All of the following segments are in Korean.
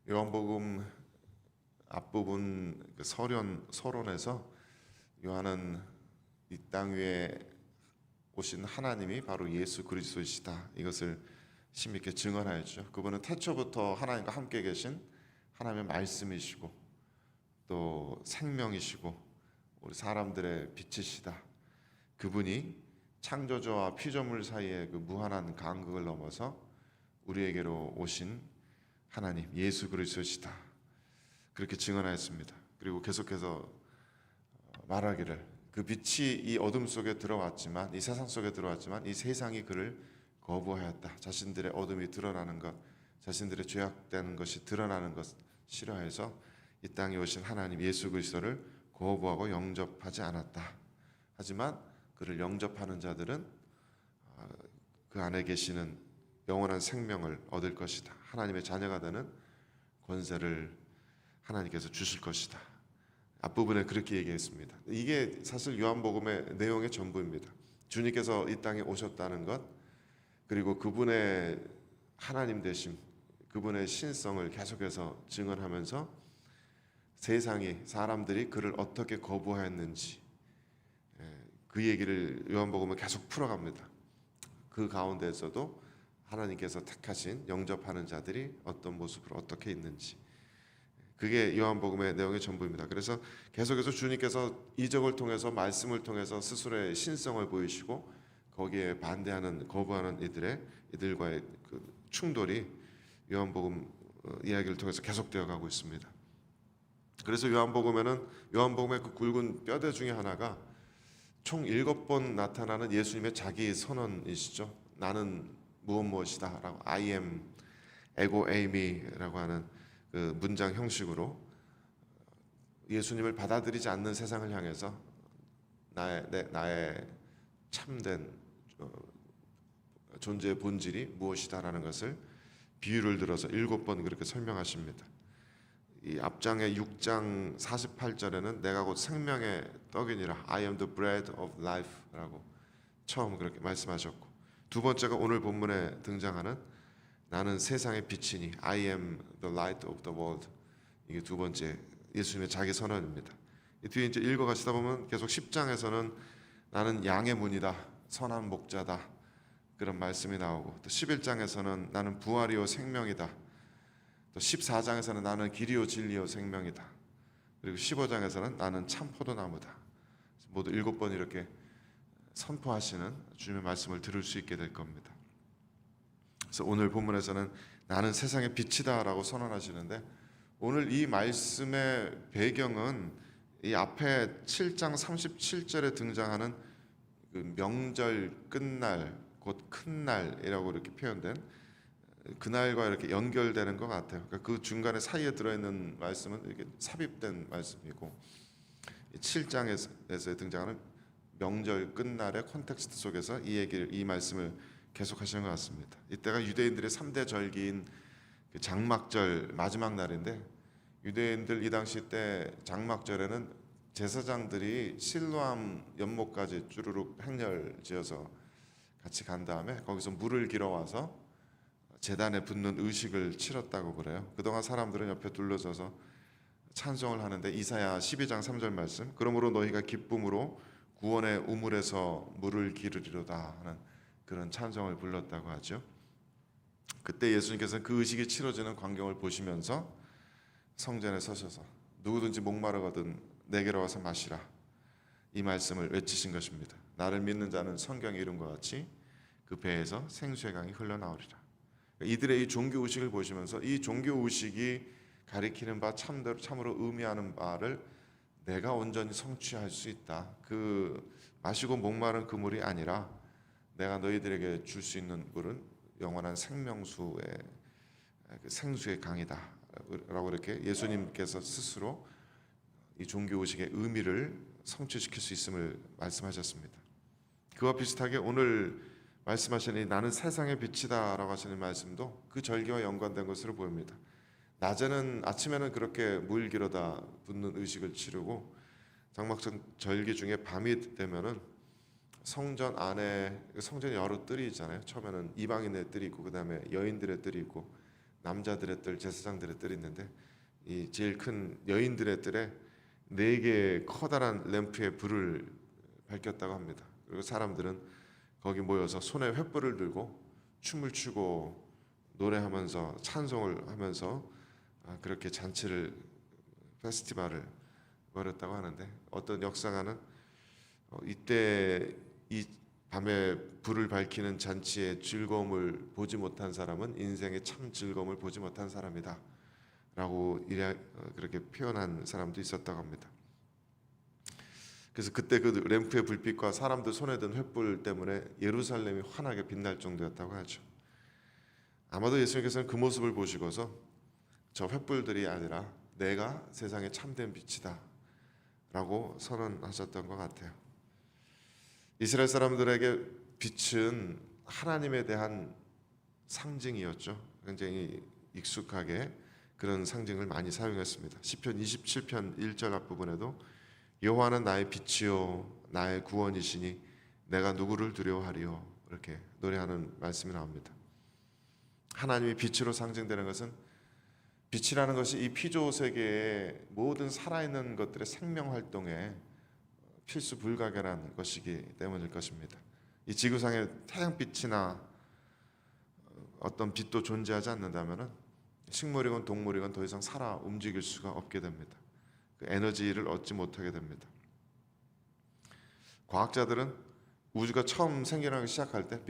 요한복음 앞부분 그 서론에서 요한은 이 땅 위에 오신 하나님이 바로 예수 그리스도이시다, 이것을 심있게 증언하였죠. 그분은 태초부터 하나님과 함께 계신 하나님의 말씀이시고 또 생명이시고 우리 사람들의 빛이시다. 그분이 창조주와 피조물 사이의 그 무한한 간극을 넘어서 우리에게로 오신 하나님 예수 그리스도시다, 그렇게 증언하였습니다. 그리고 계속해서 말하기를 그 빛이 이 어둠 속에 들어왔지만, 이 세상 속에 들어왔지만 이 세상이 그를 거부하였다. 자신들의 어둠이 드러나는 것, 자신들의 죄악되는 것이 드러나는 것 싫어해서 이 땅에 오신 하나님 예수 그리스도를 거부하고 영접하지 않았다. 하지만 그를 영접하는 자들은 그 안에 계시는 영원한 생명을 얻을 것이다. 하나님의 자녀가 되는 권세를 하나님께서 주실 것이다. 앞부분에 그렇게 얘기했습니다. 이게 사실 요한복음의 내용의 전부입니다. 주님께서 이 땅에 오셨다는 것, 그리고 그분의 하나님 되심, 그분의 신성을 계속해서 증언하면서 세상이, 사람들이 그를 어떻게 거부하였는지 그 얘기를 요한복음은 계속 풀어갑니다. 그 가운데에서도 하나님께서 택하신 영접하는 자들이 어떤 모습으로 어떻게 있는지, 그게 요한복음의 내용의 전부입니다. 그래서 계속해서 주님께서 이적을 통해서, 말씀을 통해서 스스로의 신성을 보이시고 거기에 반대하는, 거부하는 이들과의 그 충돌이 요한복음 이야기를 통해서 계속되어 가고 있습니다. 그래서 요한복음의 그 굵은 뼈대 중에 하나가 총 7번 나타나는 예수님의 자기 선언이시죠. 나는 무엇이다 라고, I am, 에고 에이미라고 하는 그 문장 형식으로 예수님을 받아들이지 않는 세상을 향해서 나의 참된 존재의 본질이 무엇이다라는 것을 비유를 들어서 7번 그렇게 설명하십니다. 이 앞장의 6장 48절에는 내가 곧 생명의 떡이니라, I am the bread of life라고 처음 그렇게 말씀하셨고, 두 번째가 오늘 본문에 등장하는 나는 세상의 빛이니, I am the light of the world. 이게 두 번째 예수님의 자기 선언입니다. 이 뒤에 이제 읽어가시다 보면 계속 10장에서는 나는 양의 문이다, 선한 목자다, 그런 말씀이 나오고, 또 11장에서는 나는 부활이요 생명이다, 또 14장에서는 나는 길이요 진리요 생명이다, 그리고 15장에서는 나는 참 포도나무다. 모두 7번 이렇게 선포하시는 주님의 말씀을 들을 수 있게 될 겁니다. 그래서 오늘 본문에서는 나는 세상의 빛이다 라고 선언하시는데, 오늘 이 말씀의 배경은 이 앞에 7장 37절에 등장하는 그 명절 끝날, 곧 큰 날이라고 이렇게 표현된 그날과 이렇게 연결되는 것 같아요. 그러니까 그 중간에 사이에 들어있는 말씀은 이렇게 삽입된 말씀이고, 7장에서 등장하는 명절 끝날의 콘텍스트 속에서 이 말씀을 계속하시는 것 같습니다. 이때가 유대인들의 3대 절기인 장막절 마지막 날인데, 유대인들 이 당시 때 장막절에는 제사장들이 실로암 연못까지 쭈루룩 행렬 지어서 같이 간 다음에 거기서 물을 길어와서 제단에 붓는 의식을 치렀다고 그래요. 그동안 사람들은 옆에 둘러서서 찬송을 하는데, 이사야 12장 3절 말씀, 그러므로 너희가 기쁨으로 구원의 우물에서 물을 기르리로다 하는 그런 찬송을 불렀다고 하죠. 그때 예수님께서는 그 의식이 치러지는 광경을 보시면서 성전에 서셔서 누구든지 목마르거든 내게로 와서 마시라, 이 말씀을 외치신 것입니다. 나를 믿는 자는 성경의 이름과 같이 그 배에서 생수의 강이 흘러나오리라. 이들의 이 종교 의식을 보시면서 이 종교 의식이 가리키는 바, 참으로 의미하는 바를 내가 온전히 성취할 수 있다. 그 마시고 목마른 그 물이 아니라 내가 너희들에게 줄 수 있는 물은 영원한 생명수의 생수의 강이다 라고 이렇게 예수님께서 스스로 이 종교의식의 의미를 성취시킬 수 있음을 말씀하셨습니다. 그와 비슷하게 오늘 말씀하시는 나는 세상의 빛이다 라고 하시는 말씀도 그 절기와 연관된 것으로 보입니다. 낮에는, 아침에는 그렇게 물 길어다 붓는 의식을 치르고, 장막절 절기 중에 밤이 되면은 성전 안에, 성전에 여러 뜰이 있잖아요. 처음에는 이방인의 뜰이 있고, 그 다음에 여인들의 뜰이 있고, 남자들의 뜰, 제사장들의 뜰이 있는데 이 제일 큰 여인들의 뜰에 4개의 커다란 램프에 불을 밝혔다고 합니다. 그리고 사람들은 거기 모여서 손에 횃불을 들고 춤을 추고 노래하면서 찬송을 하면서 그렇게 잔치를 페스티벌을 벌였다고 하는데, 어떤 역사가는 이때 이 밤에 불을 밝히는 잔치의 즐거움을 보지 못한 사람은 인생의 참 즐거움을 보지 못한 사람이다 라고 그렇게 표현한 사람도 있었다고 합니다. 그래서 그때 그 램프의 불빛과 사람들 손에 든 횃불 때문에 예루살렘이 환하게 빛날 정도였다고 하죠. 아마도 예수님께서는 그 모습을 보시고서 저 횃불들이 아니라 내가 세상의 참된 빛이다 라고 선언하셨던 것 같아요. 이스라엘 사람들에게 빛은 하나님에 대한 상징이었죠. 굉장히 익숙하게 그런 상징을 많이 사용했습니다. 시편 27편 1절 앞부분에도 여호와는 나의 빛이요 나의 구원이시니 내가 누구를 두려워하리요, 이렇게 노래하는 말씀이 나옵니다. 하나님이 빛으로 상징되는 것은, 빛이라는 것이 이 피조 세계의 모든 살아있는 것들의 생명 활동에 필수 불가결한 것이기 때문일 것입니다. 이 지구상에 태양빛이나 어떤 빛도 존재하지 않는다면 식물이건 동물이건 더 이상 살아 움직일 수가 없게 됩니다. 그 에너지를 얻지 못하게 됩니다. 과학자들은 우주가 처음 생겨나기 시작할 때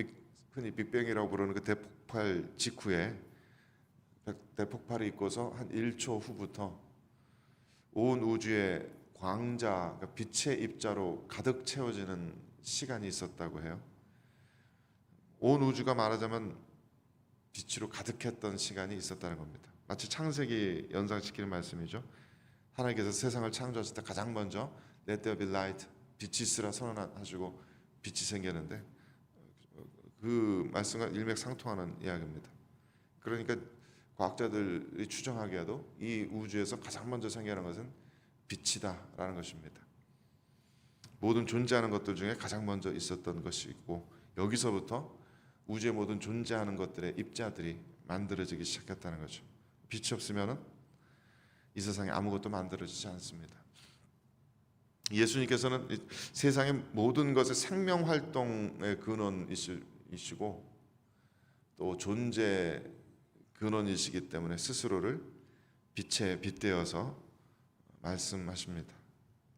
흔히 빅뱅이라고 부르는 그 대폭발 직후에 대폭발이 있고서 한 1초 후부터 온 우주의 광자, 그러니까 빛의 입자로 가득 채워지는 시간이 있었다고 해요. 온 우주가 말하자면 빛으로 가득했던 시간이 있었다는 겁니다. 마치 창세기 연상시키는 말씀이죠. 하나님께서 세상을 창조하실 때 가장 먼저 Let there be light, 빛이 있으라 선언하시고 빛이 생겼는데, 그 말씀과 일맥상통하는 이야기입니다. 그러니까 과학자들이 추정하기에도 이 우주에서 가장 먼저 생겨난 것은 빛이다라는 것입니다. 모든 존재하는 것들 중에 가장 먼저 있었던 것이고, 여기서부터 우주의 모든 존재하는 것들의 입자들이 만들어지기 시작했다는 거죠. 빛이 없으면 이 세상에 아무것도 만들어지지 않습니다. 예수님께서는 세상의 모든 것의 생명 활동의 근원이시고 또 존재 근원이시기 때문에 스스로를 빛에 빗대어서 말씀하십니다.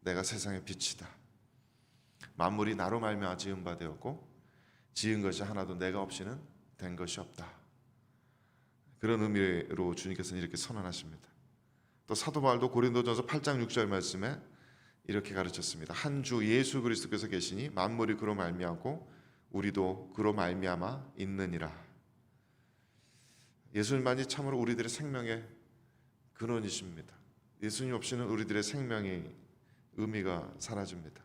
내가 세상의 빛이다. 만물이 나로 말미암아 지은 바 되었고 지은 것이 하나도 내가 없이는 된 것이 없다. 그런 의미로 주님께서는 이렇게 선언하십니다. 또 사도 바울도 고린도전서 8장 6절 말씀에 이렇게 가르쳤습니다. 한 주 예수 그리스도께서 계시니 만물이 그로 말미암고 우리도 그로 말미암아 있느니라. 예수님만이 참으로 우리들의 생명의 근원이십니다. 예수님 없이는 우리들의 생명의 의미가 사라집니다.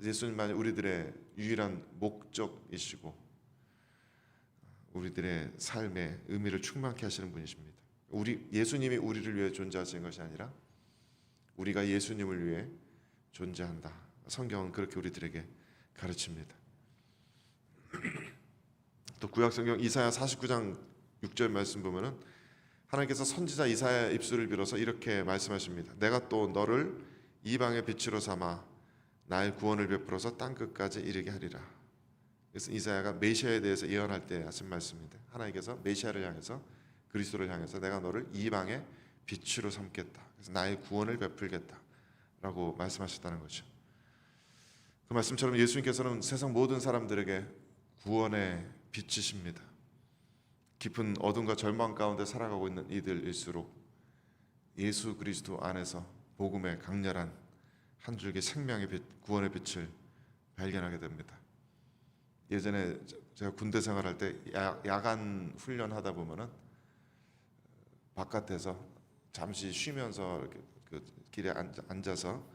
예수님만이 우리들의 유일한 목적이시고 우리들의 삶의 의미를 충만케 하시는 분이십니다. 예수님이 우리를 위해 존재하신 것이 아니라 우리가 예수님을 위해 존재한다. 성경은 그렇게 우리들에게 가르칩니다. 또 구약성경 이사야 49장 6절 말씀 보면은 하나님께서 선지자 이사야의 입술을 빌어서 이렇게 말씀하십니다. 내가 또 너를 이방의 빛으로 삼아 나의 구원을 베풀어서 땅 끝까지 이르게 하리라. 그래서 이사야가 메시아에 대해서 예언할 때 하신 말씀인데, 하나님께서 메시아를 향해서, 그리스도를 향해서 내가 너를 이방의 빛으로 삼겠다. 그래서 나의 구원을 베풀겠다 라고 말씀하셨다는 거죠. 그 말씀처럼 예수님께서는 세상 모든 사람들에게 구원의 빛이십니다. 깊은 어둠과 절망 가운데 살아가고 있는 이들일수록 예수 그리스도 안에서 복음의 강렬한 한 줄기 생명의 빛, 구원의 빛을 발견하게 됩니다. 예전에 제가 군대 생활할 때 야간 훈련하다 보면은 바깥에서 잠시 쉬면서 이렇게 그 길에 앉아서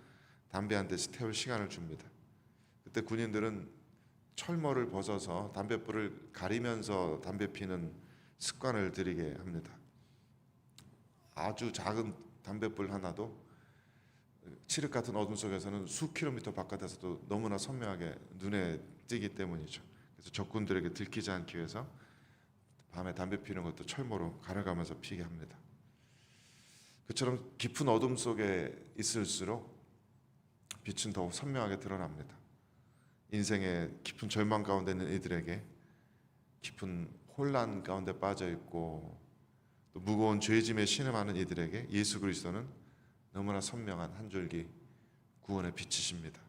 담배 한 대씩 태울 시간을 줍니다. 그때 군인들은 철모를 벗어서 담뱃불을 가리면서 담배 피는 습관을 들이게 합니다. 아주 작은 담뱃불 하나도 칠흑 같은 어둠 속에서는 수 킬로미터 바깥에서도 너무나 선명하게 눈에 띄기 때문이죠. 그래서 적군들에게 들키지 않기 위해서 밤에 담배 피우는 것도 철모로 가려가면서 피게 합니다. 그처럼 깊은 어둠 속에 있을수록 빛은 더욱 선명하게 드러납니다. 인생의 깊은 절망 가운데 있는 이들에게 깊은 혼란 가운데 빠져 있고 또 무거운 죄짐에 신음하는 이들에게 예수 그리스도는 너무나 선명한 한 줄기 구원의 빛이십니다.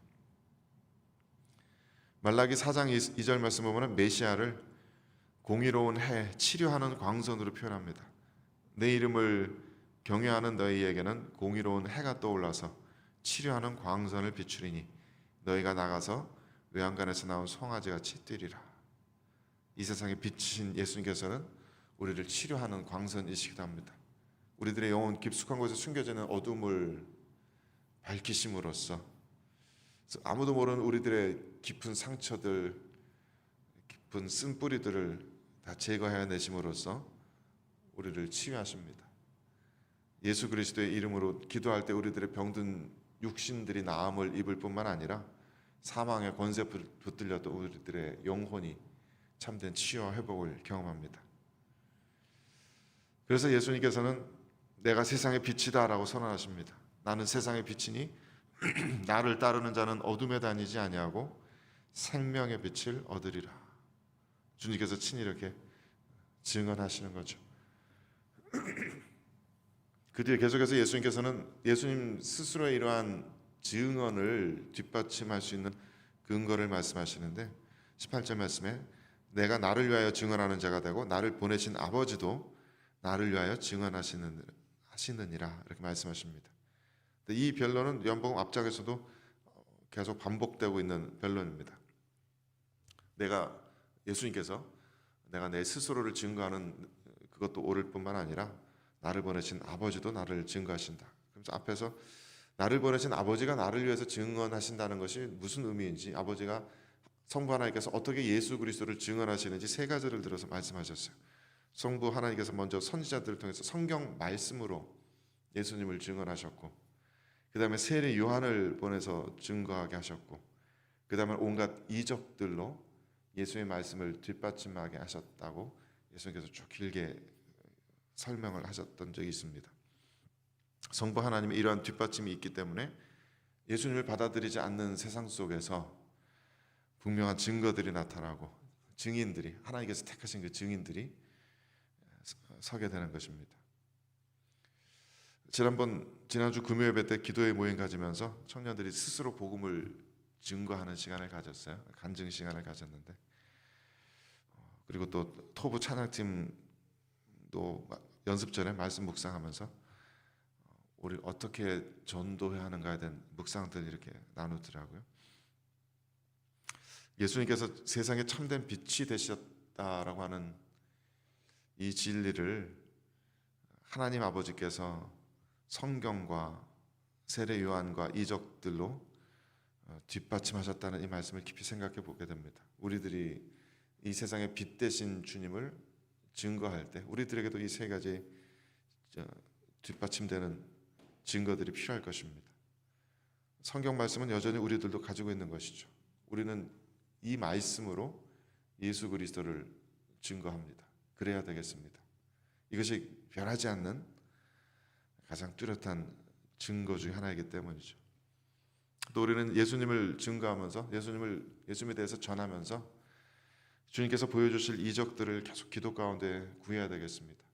말라기 4장 2절 말씀 보면 메시아를 공의로운 해, 치료하는 광선으로 표현합니다. 내 이름을 경외하는 너희에게는 공의로운 해가 떠올라서 치료하는 광선을 비추리니 너희가 나가서 외양간에서 나온 송아지같이 뛰리라. 이 세상에 빛이신 예수님께서는 우리를 치료하는 광선이시기도 합니다. 우리들의 영혼 깊숙한 곳에 숨겨지는 어둠을 밝히심으로써 아무도 모르는 우리들의 깊은 상처들, 깊은 쓴뿌리들을 다 제거해내심으로써 우리를 치유하십니다. 예수 그리스도의 이름으로 기도할 때 우리들의 병든 육신들이 나음을 입을 뿐만 아니라 사망의 권세 붙들려도 우리들의 영혼이 참된 치유와 회복을 경험합니다. 그래서 예수님께서는 내가 세상의 빛이다 라고 선언하십니다. 나는 세상의 빛이니 나를 따르는 자는 어둠에 다니지 아니하고 생명의 빛을 얻으리라. 주님께서 친히 이렇게 증언하시는 거죠. 그 뒤에 계속해서 예수님께서는 예수님 스스로의 이러한 증언을 뒷받침할 수 있는 근거를 말씀하시는데 18절 말씀에 내가 나를 위하여 증언하는 자가 되고 나를 보내신 아버지도 나를 위하여 증언하시느니라 이렇게 말씀하십니다. 이 변론은 요한복음 앞장에서도 계속 반복되고 있는 변론입니다. 예수님께서 내가 내 스스로를 증거하는 그것도 옳을 뿐만 아니라 나를 보내신 아버지도 나를 증거하신다. 그래서 앞에서 나를 보내신 아버지가 나를 위해서 증언하신다는 것이 무슨 의미인지, 아버지가 성부 하나님께서 어떻게 예수 그리스도를 증언하시는지 세 가지를 들어서 말씀하셨어요. 성부 하나님께서 먼저 선지자들을 통해서 성경 말씀으로 예수님을 증언하셨고, 그 다음에 세례 요한을 보내서 증거하게 하셨고, 그 다음에 온갖 이적들로 예수의 말씀을 뒷받침하게 하셨다고 예수님께서 쭉 길게 설명을 하셨던 적이 있습니다. 성부 하나님의 이러한 뒷받침이 있기 때문에 예수님을 받아들이지 않는 세상 속에서 분명한 증거들이 나타나고 증인들이, 하나님께서 택하신 그 증인들이 서게 되는 것입니다. 지난주 금요 예배 때 기도의 모임 가지면서 청년들이 스스로 복음을 증거하는 시간을 가졌어요. 간증 시간을 가졌는데, 그리고 또 토부 찬양팀도 연습 전에 말씀 묵상하면서 우리 어떻게 전도해야 하는가에 대한 묵상들 이렇게 나누더라고요. 예수님께서 세상에 참된 빛이 되셨다라고 하는 이 진리를 하나님 아버지께서 성경과 세례 요한과 이적들로 뒷받침하셨다는 이 말씀을 깊이 생각해 보게 됩니다. 우리들이 이 세상의 빛 되신 주님을 증거할 때 우리들에게도 이 세 가지 뒷받침되는 증거들이 필요할 것입니다. 성경 말씀은 여전히 우리들도 가지고 있는 것이죠. 우리는 이 말씀으로 예수 그리스도를 증거합니다. 그래야 되겠습니다. 이것이 변하지 않는 가장 뚜렷한 증거 중 하나이기 때문이죠. 또 우리는 예수님을 증거하면서 예수님에 대해서 전하면서 주님께서 보여주실 이적들을 계속 기도 가운데 구해야 되겠습니다.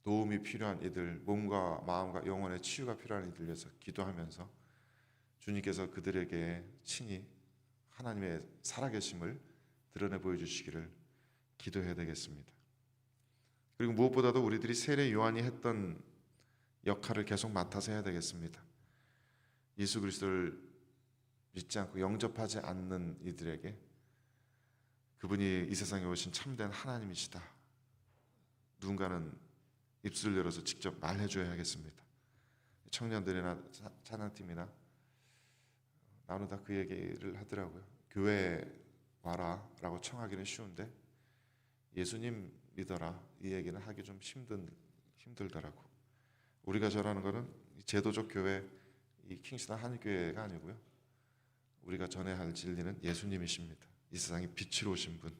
도움이 필요한 이들, 몸과 마음과 영혼의 치유가 필요한 이들 위해서 기도하면서 주님께서 그들에게 친히 하나님의 살아계심을 드러내 보여주시기를 기도해야 되겠습니다. 그리고 무엇보다도 우리들이 세례 요한이 했던 역할을 계속 맡아서 해야 되겠습니다. 예수 그리스도를 믿지 않고 영접하지 않는 이들에게 그분이 이 세상에 오신 참된 하나님이시다, 누군가는 입술을 열어서 직접 말해줘야 하겠습니다. 청년들이나 찬양팀이나 나누다 그 얘기를 하더라고요. 교회에 와라 라고 청하기는 쉬운데 예수님 믿어라 이 얘기는 하기 좀 힘들더라고. 우리가 전하는 것은 제도적 교회, 이 킹스나 한교회가 아니고요, 우리가 전해야 할 진리는 예수님이십니다. 이 세상에 빛으로 오신 분,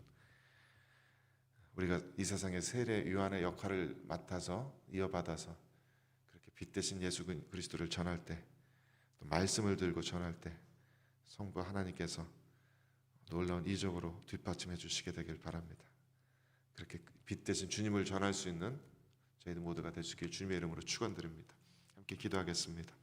우리가 이 세상의 세례 요한의 역할을 맡아서 이어받아서 그렇게 빛 대신 예수 그리스도를 전할 때, 또 말씀을 들고 전할 때 성부 하나님께서 놀라운 이적으로 뒷받침해 주시게 되길 바랍니다. 그렇게 빛 대신 주님을 전할 수 있는 저희들 모두가 될 수 있길 주님의 이름으로 축원드립니다. 함께 기도하겠습니다.